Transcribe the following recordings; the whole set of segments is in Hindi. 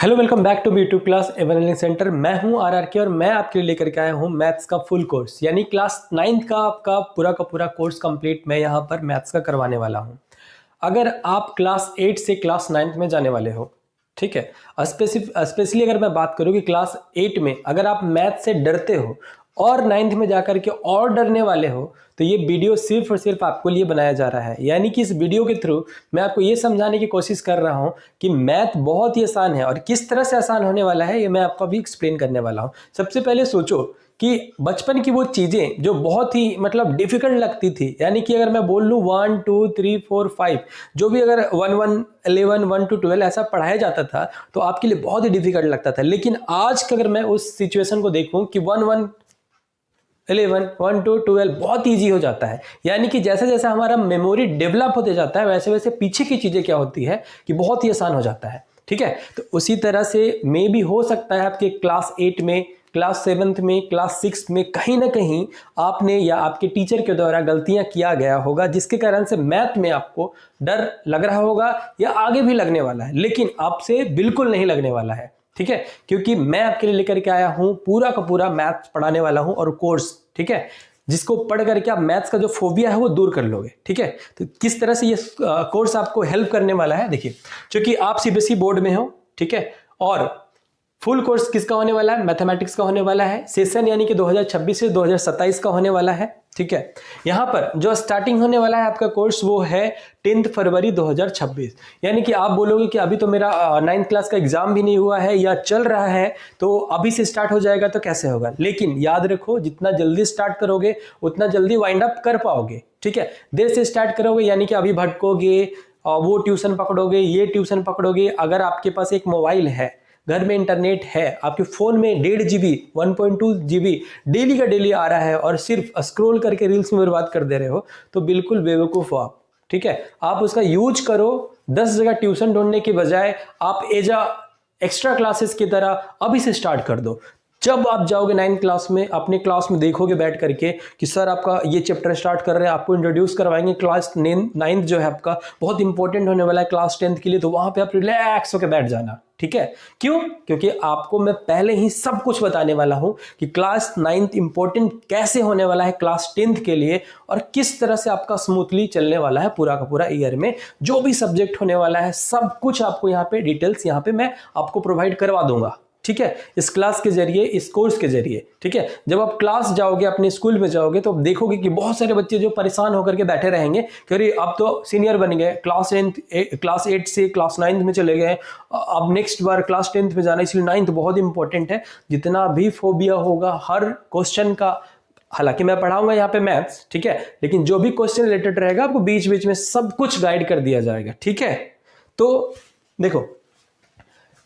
Hello, welcome back to YouTube class A one learning centre. मैं हूं आरआर के और मैं आपके लिए लेकर के आया हूं मैथ्स का फुल कोर्स, यानी क्लास 9th का आपका पूरा का पूरा कोर्स कंप्लीट मैं यहां पर मैथ्स का करवाने वाला हूं। अगर आप क्लास 8 से क्लास 9th में जाने वाले हो, ठीक है, स्पेशली अगर मैं बात करूं कि क्लास 8 में अगर आप मैथ से डरते हो और 9th में जाकर के और डरने वाले हो, तो ये वीडियो सिर्फ और सिर्फ आपको लिए बनाया जा रहा है। यानी कि इस वीडियो के थ्रू मैं आपको ये समझाने की कोशिश कर रहा हूं कि मैथ बहुत ही आसान है और किस तरह से आसान होने वाला है ये मैं आपको अभी एक्सप्लेन करने वाला हूं। सबसे पहले सोचो कि बचपन की वो चीजें जो बहुत ही मतलब डिफिकल्ट लगती थी, यानी कि अगर मैं बोल लूँ 1 2 3 4 5 जो भी अगर 1 1 11 1 to 12 ऐसा पढ़ाया जाता था तो आपके लिए बहुत ही डिफिकल्ट लगता था। लेकिन आज का अगर मैं उस सिचुएशन को देखूं कि 1 1 11 1 to 12 बहुत ईजी हो जाता है, यानी कि जैसे जैसे हमारा मेमोरी डेवलप होते जाता है वैसे वैसे पीछे की चीजें क्या होती है कि बहुत ही आसान हो जाता है। ठीक है, तो उसी तरह से मे भी हो सकता है आपके क्लास 8 में, क्लास 7th में, क्लास 6 में कहीं ना कहीं आपने या आपके टीचर के द्वारा गलतियां किया गया होगा, जिसके कारण से मैथ में आपको डर लग रहा होगा या आगे भी लगने वाला है, लेकिन आपसे बिल्कुल नहीं लगने वाला है। ठीक है, क्योंकि मैं आपके लिए लेकर के आया हूं पूरा का पूरा मैथ्स पढ़ाने वाला हूं और कोर्स, ठीक है, जिसको पढ़ करके आप मैथ्स का जो फोबिया है वो दूर कर लोगे। ठीक है, तो किस तरह से ये कोर्स आपको हेल्प करने वाला है, देखिए, क्योंकि आप सीबीएसई बोर्ड में हो, ठीक है, और फुल कोर्स किसका होने वाला है, मैथमेटिक्स का होने वाला है। सेशन यानी कि 2026 से 2027 का होने वाला है। ठीक है, यहां पर जो स्टार्टिंग होने वाला है आपका कोर्स वो है 10 फरवरी 2026। यानी कि आप बोलोगे कि अभी तो मेरा 9th क्लास का एग्जाम भी नहीं हुआ है या चल रहा है तो अभी से स्टार्ट हो जाएगा तो कैसे होगा। लेकिन याद रखो, जितना जल्दी स्टार्ट करोगे उतना जल्दी वाइंड अप कर पाओगे। ठीक है, देर से स्टार्ट करोगे यानी कि अभी भटकोगे, वो ट्यूशन पकड़ोगे, ये ट्यूशन पकड़ोगे। अगर आपके पास एक मोबाइल है, घर में इंटरनेट है, आपके फोन में 1.5 GB 1.2 GB डेली का डेली आ रहा है और सिर्फ स्क्रॉल करके रील्स में बर्बाद कर दे रहे हो, तो बिल्कुल बेवकूफ हो आप। ठीक है, आप उसका यूज करो, 10 जगह ट्यूशन ढूंढने की बजाय आप एजा एक्स्ट्रा क्लासेस की तरह अभी से स्टार्ट कर दो। जब आप जाओगे 9th क्लास में, अपने क्लास में देखोगे बैठ करके कि सर आपका ये चैप्टर स्टार्ट कर रहे हैं, आपको इंट्रोड्यूस करवाएंगे, क्लास 9th जो है आपका बहुत इंपॉर्टेंट होने वाला है क्लास 10th के लिए, तो वहां पे आप रिलैक्स होकर बैठ जाना। ठीक है, क्यों? क्योंकि आपको मैं पहले ही सब कुछ बताने वाला हूं कि क्लास 9th इंपॉर्टेंट कैसे होने वाला है क्लास 10th के लिए और किस तरह से आपका स्मूथली चलने वाला है पूरा का पूरा ईयर में। जो भी सब्जेक्ट होने वाला है सब कुछ आपको यहाँ पे डिटेल्स यहाँ पे मैं आपको प्रोवाइड करवा दूंगा। ठीक है, इस क्लास के जरिए, इस कोर्स के जरिए। ठीक है, जब आप क्लास जाओगे, अपने स्कूल में जाओगे, तो आप देखोगे कि बहुत सारे बच्चे जो परेशान होकर के बैठे रहेंगे कि अरे अब तो सीनियर बन गए, क्लास 8 से क्लास 9th में चले गए, अब नेक्स्ट बार क्लास 10th में जाना, इसलिए 9th बहुत इंपॉर्टेंट है। जितना भी फोबिया होगा हर क्वेश्चन का, हालांकि मैं पढ़ाऊंगा यहाँ पे मैथ्स, ठीक है, लेकिन जो भी क्वेश्चन रिलेटेड रहेगा आपको बीच बीच में सब कुछ गाइड कर दिया जाएगा। ठीक है, तो देखो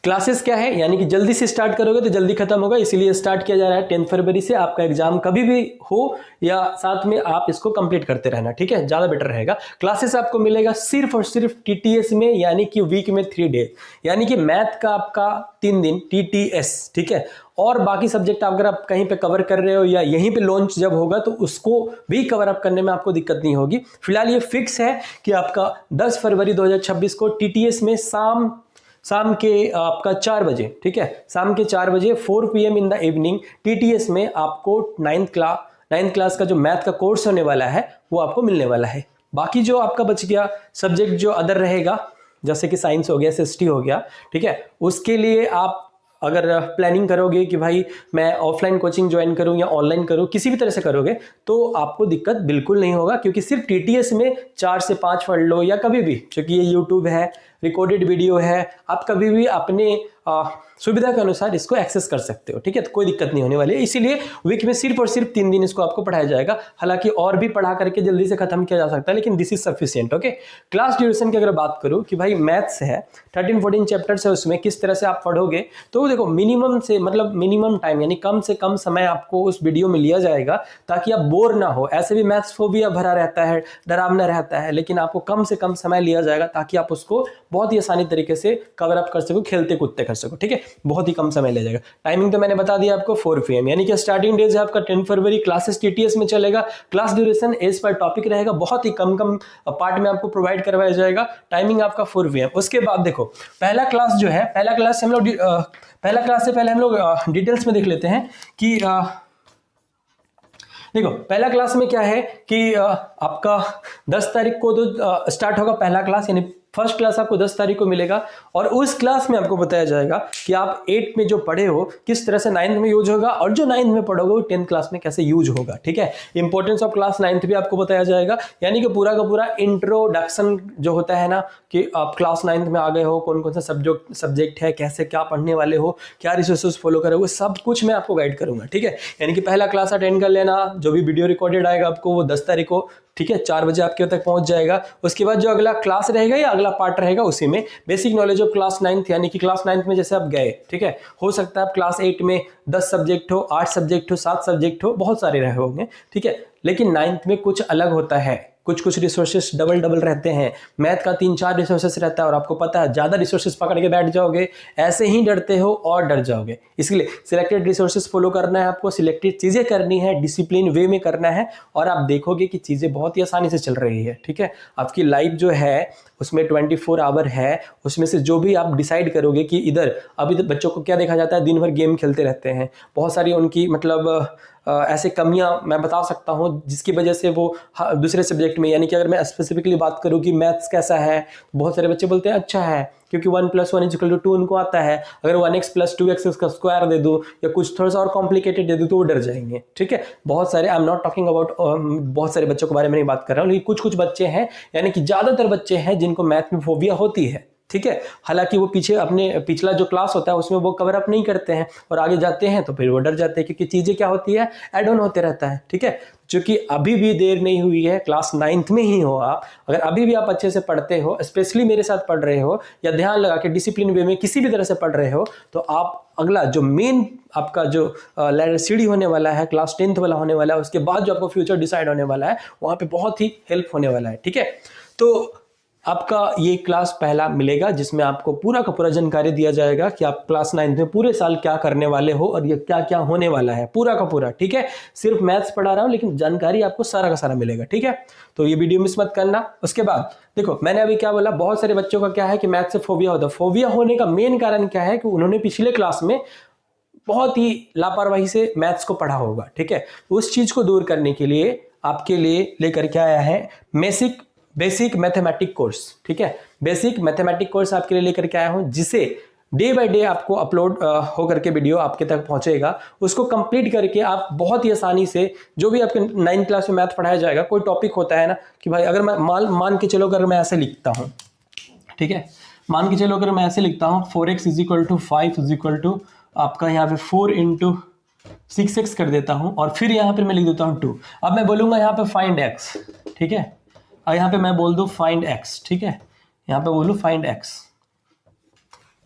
क्लासेस क्या है, यानी कि जल्दी से स्टार्ट करोगे तो जल्दी खत्म होगा, इसीलिए स्टार्ट किया जा रहा है 10 फरवरी से। आपका एग्जाम कभी भी हो या साथ में आप इसको कंप्लीट करते रहना। ठीक है, ज्यादा बेटर रहेगा। क्लासेस आपको मिलेगा सिर्फ और सिर्फ टीटीएस में, यानी कि वीक में 3 डेज, यानी कि मैथ का आपका 3 दिन टीटीएस। ठीक है, और बाकी सब्जेक्ट अगर आप कहीं पे कवर कर रहे हो या यहीं पे लॉन्च जब होगा तो उसको भी कवर अप करने में आपको दिक्कत नहीं होगी। फिलहाल ये फिक्स है कि आपका 10 फरवरी 2026 को टीटीएस में शाम के आपका 4 बजे, ठीक है, शाम के 4 बजे 4 PM in the evening TTS में आपको 9th क्लास का जो मैथ का कोर्स होने वाला है वो आपको मिलने वाला है। बाकी जो आपका बच गया सब्जेक्ट जो अदर रहेगा, जैसे कि साइंस हो गया, एसएसटी हो गया, ठीक है, उसके लिए आप अगर प्लानिंग करोगे कि भाई मैं ऑफलाइन कोचिंग ज्वाइन करूं या ऑनलाइन करूं, किसी भी तरह से करोगे तो आपको दिक्कत बिल्कुल नहीं होगा, क्योंकि सिर्फ टीटीएस में 4 से 5 पढ़ लो या कभी भी, क्योंकि ये यूट्यूब है, रिकॉर्डेड वीडियो है, आप कभी भी अपने सुविधा के अनुसार इसको एक्सेस कर सकते हो। ठीक है, तो कोई दिक्कत नहीं होने वाली है। इसीलिए वीक में सिर्फ और सिर्फ 3 दिन इसको आपको पढ़ाया जाएगा। हालांकि और भी पढ़ा करके जल्दी से खत्म किया जा सकता है, लेकिन this is sufficient. Okay, class duration की अगर बात करूं कि भाई मैथ्स है 13-14 चैप्टर्स है, उसमें किस तरह से आप पढ़ोगे, तो देखो मिनिमम से मतलब मिनिमम टाइम यानी कम से कम समय आपको उस वीडियो में लिया जाएगा ताकि आप बोर ना हो। ऐसे भी मैथ्स फोबिया भरा रहता है, डरावना रहता है, लेकिन आपको कम से कम समय लिया जाएगा ताकि आप उसको बहुत ही आसानी तरीके से कवर अप कर सको, खेलते कूदते कर सको, ठीक है। बहुत ही कम समय ले जाएगा। टाइमिंग तो मैंने बता दिया आपको 4 PM, यानी कि स्टार्टिंग डेज है आपका 10 फरवरी, क्लासेस TTS में चलेगा, क्लास ड्यूरेशन एज पर टॉपिक रहेगा, बहुत ही कम पार्ट में आपको प्रोवाइड करवाया जाएगा, टाइमिंग आपका 4 PM। उसके बाद देखो पहला क्लास जो है, पहला क्लास से पहले हम लोग डिटेल्स में देख लेते हैं कि देखो पहला क्लास में क्या है कि आपका 10 तारीख को तो स्टार्ट होगा पहला क्लास, यानी फर्स्ट क्लास आपको 10 तारीख को मिलेगा, और उस क्लास में आपको बताया जाएगा कि आप 8 में जो पढ़े हो किस तरह से 9th में यूज होगा, और जो 9th में पढ़ोगे वो 10th क्लास में कैसे यूज होगा, ठीक है। इंपॉर्टेंस ऑफ क्लास 9th भी आपको बताया जाएगा, यानी कि पूरा का पूरा इंट्रोडक्शन जो होता है ना, कि आप क्लास 9th में आ गए हो, कौन कौन सा सब्जेक्ट है, कैसे क्या पढ़ने वाले हो, क्या रिसोर्सेज फॉलो करोगे, सब कुछ मैं आपको गाइड करूंगा, ठीक है। यानी कि पहला क्लास अटेंड कर लेना, जो भी वीडियो रिकॉर्डेड आएगा आपको वो 10 तारीख को, ठीक है, 4 बजे आपके तक पहुंच जाएगा। उसके बाद जो अगला क्लास रहेगा या अगला पार्ट रहेगा उसी में basic knowledge of class 9th, यानी कि क्लास 9th में जैसे आप गए, ठीक है, हो सकता है आप क्लास 8 में 10 सब्जेक्ट हो, 8 सब्जेक्ट हो, 7 सब्जेक्ट हो, बहुत सारे रहे होंगे, ठीक है, लेकिन 9th में कुछ अलग होता है, कुछ रिसोर्सेस डबल रहते हैं। मैथ का 3-4 रिसोर्सेस रहता है, और आपको पता है ज़्यादा रिसोर्सेस पकड़ के बैठ जाओगे ऐसे ही डरते हो और डर जाओगे। इसलिए सिलेक्टेड रिसोर्सेस फॉलो करना है आपको, सिलेक्टेड चीज़ें करनी है, डिसिप्लिन वे में करना है, और आप देखोगे कि चीज़ें बहुत ही आसानी से चल रही है, ठीक है। आपकी लाइफ जो है उसमें 24 आवर है, उसमें से जो भी आप डिसाइड करोगे कि इधर अभी बच्चों को क्या देखा जाता है, दिन भर गेम खेलते रहते हैं, बहुत सारी उनकी मतलब ऐसे कमियां मैं बता सकता हूं जिसकी वजह से वो दूसरे सब्जेक्ट में, यानी कि अगर मैं स्पेसिफिकली बात करूं कि मैथ्स कैसा है, बहुत सारे बच्चे बोलते हैं अच्छा है, क्योंकि 1 + 1 = 2 उनको आता है। अगर 1x + 2x का स्क्वायर दे दूं या कुछ थोड़ा सा और कॉम्प्लिकेटेड दे दूं तो वो डर जाएंगे, ठीक है। बहुत सारे, I am not talking about बहुत सारे बच्चों के बारे में नहीं बात कर रहा हूँ, लेकिन कुछ बच्चे हैं, यानी कि ज़्यादातर बच्चे हैं जिनको मैथ में फोबिया होती है, ठीक है। हालांकि वो पीछे अपने पिछला जो क्लास होता है उसमें वो कवर अप नहीं करते हैं, और आगे जाते हैं तो फिर वो डर जाते हैं, क्योंकि चीज़ें क्या होती है, ऐड ऑन होते रहता है, ठीक है। क्योंकि अभी भी देर नहीं हुई है, क्लास 9th में ही हो आप, अगर अभी भी आप अच्छे से पढ़ते हो, स्पेशली मेरे साथ पढ़ रहे हो, या ध्यान लगा के डिसिप्लिन वे में किसी भी तरह से पढ़ रहे हो, तो आप अगला जो मेन आपका जो लैडर सीढ़ी होने वाला है, क्लास 10th वाला होने वाला है, उसके बाद जो आपको फ्यूचर डिसाइड होने वाला है, वहाँ पे बहुत ही हेल्प होने वाला है, ठीक है। तो आपका ये क्लास पहला मिलेगा जिसमें आपको पूरा का पूरा जानकारी दिया जाएगा कि आप क्लास 9th में पूरे साल क्या करने वाले हो और ये क्या क्या होने वाला है, पूरा का पूरा, ठीक है। सिर्फ मैथ्स पढ़ा रहा हूं लेकिन जानकारी आपको सारा का सारा मिलेगा, ठीक है। तो ये वीडियो मिस मत करना। उसके बाद देखो मैंने अभी क्या बोला, बहुत सारे बच्चों का क्या है कि मैथ से फोबिया होता है। फोबिया होने का मेन कारण क्या है कि उन्होंने पिछले क्लास में बहुत ही लापरवाही से मैथ्स को पढ़ा होगा, ठीक है। उस चीज को दूर करने के लिए आपके लिए लेकर के आया है बेसिक मैथमेटिक कोर्स, ठीक है। बेसिक मैथमेटिक कोर्स आपके लिए लेकर के आया हूं, जिसे डे बाय डे आपको अपलोड होकर के वीडियो आपके तक पहुंचेगा। उसको कंप्लीट करके आप बहुत ही आसानी से, जो भी आपके 9th क्लास में मैथ पढ़ाया जाएगा, कोई टॉपिक होता है ना कि भाई अगर मैं मान के चलो, अगर मैं ऐसे लिखता हूं, ठीक है, मान के चलो अगर मैं ऐसे लिखता हूं 4x = 5 आपका यहाँ पे 4 × 6x कर देता हूं, और फिर यहाँ पे मैं लिख देता हूं 2। अब मैं बोलूंगा यहाँ पे फाइंड x, ठीक है, और यहाँ पे मैं बोल दूं फाइंड x, ठीक है, यहाँ पे बोलूं फाइंड x।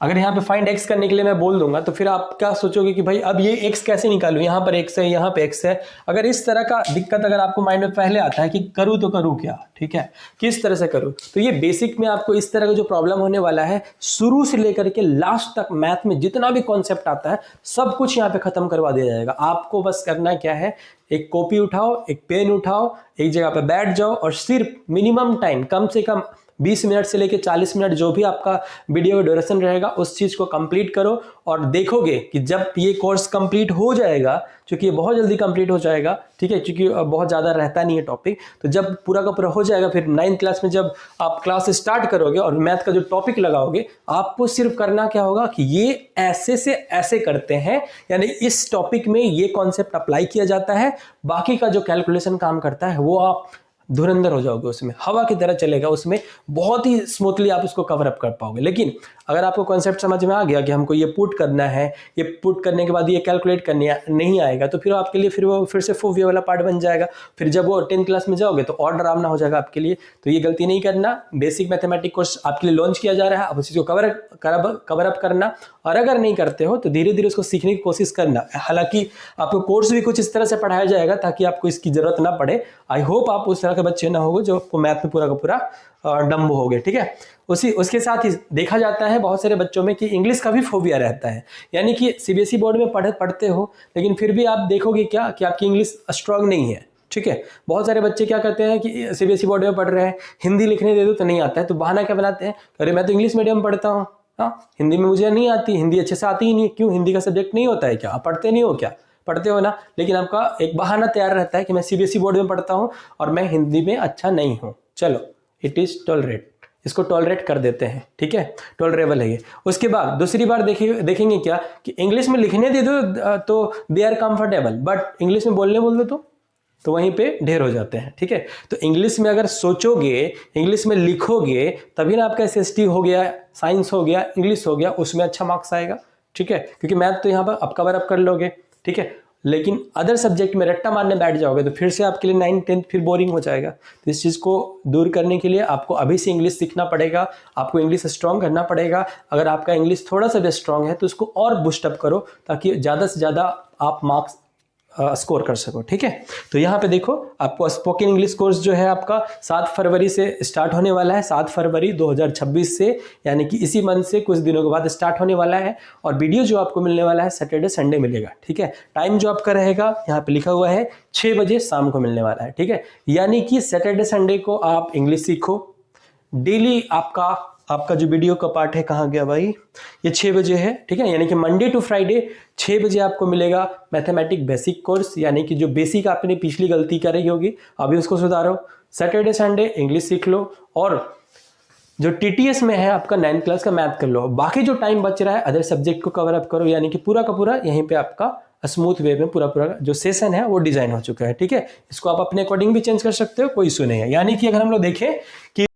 अगर यहाँ पे फाइंड x करने के लिए मैं बोल दूंगा तो फिर आप क्या सोचोगे कि भाई अब ये x कैसे निकालूं, यहाँ पर x है, यहाँ पे x है। अगर इस तरह का दिक्कत अगर आपको माइंड में पहले आता है कि करूँ तो करूँ क्या, ठीक है, किस तरह से करूँ, तो ये बेसिक में आपको इस तरह का जो प्रॉब्लम होने वाला है, शुरू से लेकर के लास्ट तक मैथ में जितना भी कॉन्सेप्ट आता है सब कुछ यहाँ पे खत्म करवा दिया जाएगा। आपको बस करना क्या है, एक कॉपी उठाओ, एक पेन उठाओ, एक जगह पे बैठ जाओ, और सिर्फ मिनिमम टाइम कम से कम 20 मिनट से लेकर 40 मिनट जो भी आपका वीडियो का ड्यूरेशन रहेगा उस चीज को कंप्लीट करो। और देखोगे कि जब ये कोर्स कंप्लीट हो जाएगा, क्योंकि ये बहुत जल्दी कंप्लीट हो जाएगा, ठीक है, क्योंकि बहुत ज़्यादा रहता नहीं है टॉपिक, तो जब पूरा का पूरा हो जाएगा फिर 9th क्लास में जब आप क्लास स्टार्ट करोगे और मैथ का जो टॉपिक लगाओगे, आपको सिर्फ करना क्या होगा कि ये ऐसे से ऐसे करते हैं, यानी इस टॉपिक में ये कॉन्सेप्ट अप्लाई किया जाता है, बाकी का जो कैलकुलेशन काम करता है वो आप धुरंधर हो जाओगे, उसमें हवा की तरह चलेगा, उसमें बहुत ही स्मूथली आप उसको कवर अप कर पाओगे। लेकिन अगर आपको कॉन्सेप्ट समझ में आ गया कि हमको ये पुट करना है, ये पुट करने के बाद ये कैलकुलेट करने नहीं आएगा, तो फिर आपके लिए वो फिर से फोबिया वाला पार्ट बन जाएगा। फिर जब वो 10th क्लास में जाओगे तो और डरावना हो जाएगा आपके लिए। तो ये गलती नहीं करना। बेसिक मैथमेटिक्स कोर्स आपके लिए लॉन्च किया जा रहा है, अब उस चीज़ को कवर अप करना, और अगर नहीं करते हो तो धीरे धीरे उसको सीखने की कोशिश करना। हालांकि आपको कोर्स भी कुछ इस तरह से पढ़ाया जाएगा ताकि आपको इसकी जरूरत ना पड़े। आई होप आप उस तरह के बच्चे ना हो जो मैथ में पूरा का पूरा डम्ब हो गए, ठीक है। उसके साथ ही देखा जाता है बहुत सारे बच्चों में कि इंग्लिश का भी फोबिया रहता है, यानी कि सीबीएसई बोर्ड में पढ़ते हो लेकिन फिर भी आप देखोगे क्या कि आपकी इंग्लिश स्ट्रांग नहीं है, ठीक है। बहुत सारे बच्चे क्या करते हैं कि सीबीएसई बोर्ड में पढ़ रहे हैं, हिंदी लिखने दे दो तो नहीं आता है, तो बहाना क्या बनाते हैं, अरे मैं तो इंग्लिश मीडियम पढ़ता हूँ, हाँ हिंदी में मुझे नहीं आती, हिंदी अच्छे से आती ही नहीं। क्यों, हिंदी का सब्जेक्ट नहीं होता है क्या, आप पढ़ते नहीं हो क्या, पढ़ते हो ना, लेकिन आपका एक बहाना तैयार रहता है कि मैं सीबीएसई बोर्ड में पढ़ता हूँ और मैं हिंदी में अच्छा नहीं हूँ। चलो इट इज टॉलरेट, इसको टॉलरेट कर देते हैं, ठीक है, टॉलरेबल है ये। उसके बाद दूसरी बार देखेंगे क्या कि इंग्लिश में लिखने दे दो तो they are comfortable, but English में बोल दो तो वहीं पे ढेर हो जाते हैं, ठीक है। तो इंग्लिश में अगर सोचोगे, इंग्लिश में लिखोगे, तभी ना आपका एसएसटी हो गया, साइंस हो गया, इंग्लिश हो गया, उसमें अच्छा मार्क्स आएगा, ठीक है। क्योंकि मैथ तो यहाँ पर आप कवर अप कर लोगे, ठीक है, लेकिन अदर सब्जेक्ट में रट्टा मारने बैठ जाओगे तो फिर से आपके लिए 9th 10th फिर बोरिंग हो जाएगा। तो इस चीज़ को दूर करने के लिए आपको अभी से इंग्लिश सीखना पड़ेगा, आपको इंग्लिश स्ट्रॉन्ग करना पड़ेगा। अगर आपका इंग्लिश थोड़ा सा भी स्ट्रॉन्ग है तो उसको और बूस्टअप करो ताकि ज़्यादा से ज़्यादा आप मार्क्स स्कोर कर सको, ठीक है। तो यहाँ पे देखो आपको स्पोकन इंग्लिश कोर्स जो है आपका 7 फरवरी से स्टार्ट होने वाला है, 7 फरवरी 2026 से, यानी कि इसी मंथ से कुछ दिनों के बाद स्टार्ट होने वाला है। और वीडियो जो आपको मिलने वाला है सैटरडे संडे मिलेगा, ठीक है। टाइम जो आपका रहेगा यहाँ पे लिखा हुआ है 6 बजे शाम को मिलने वाला है, ठीक है। यानी कि सैटरडे संडे को आप इंग्लिश सीखो डेली। आपका जो वीडियो का पार्ट है कहाँ गया भाई, ये 6 बजे है, ठीक है। यानी कि मंडे टू फ्राइडे 6 बजे आपको मिलेगा मैथमेटिक बेसिक कोर्स, यानी कि जो बेसिक आपने पिछली गलती करी होगी अभी उसको सुधारो। सैटरडे संडे इंग्लिश सीख लो और जो टीटीएस में है आपका 9th क्लास का मैथ कर लो। बाकी जो टाइम बच रहा है अदर सब्जेक्ट को कवर अप करो, यानी कि पूरा का पूरा यहीं पे आपका स्मूथ वे में पूरा जो सेशन है वो डिजाइन हो चुका है, ठीक है। इसको आप अपने अकॉर्डिंग भी चेंज कर सकते हो, कोई इशू नहीं है। यानी कि अगर हम लोग देखें कि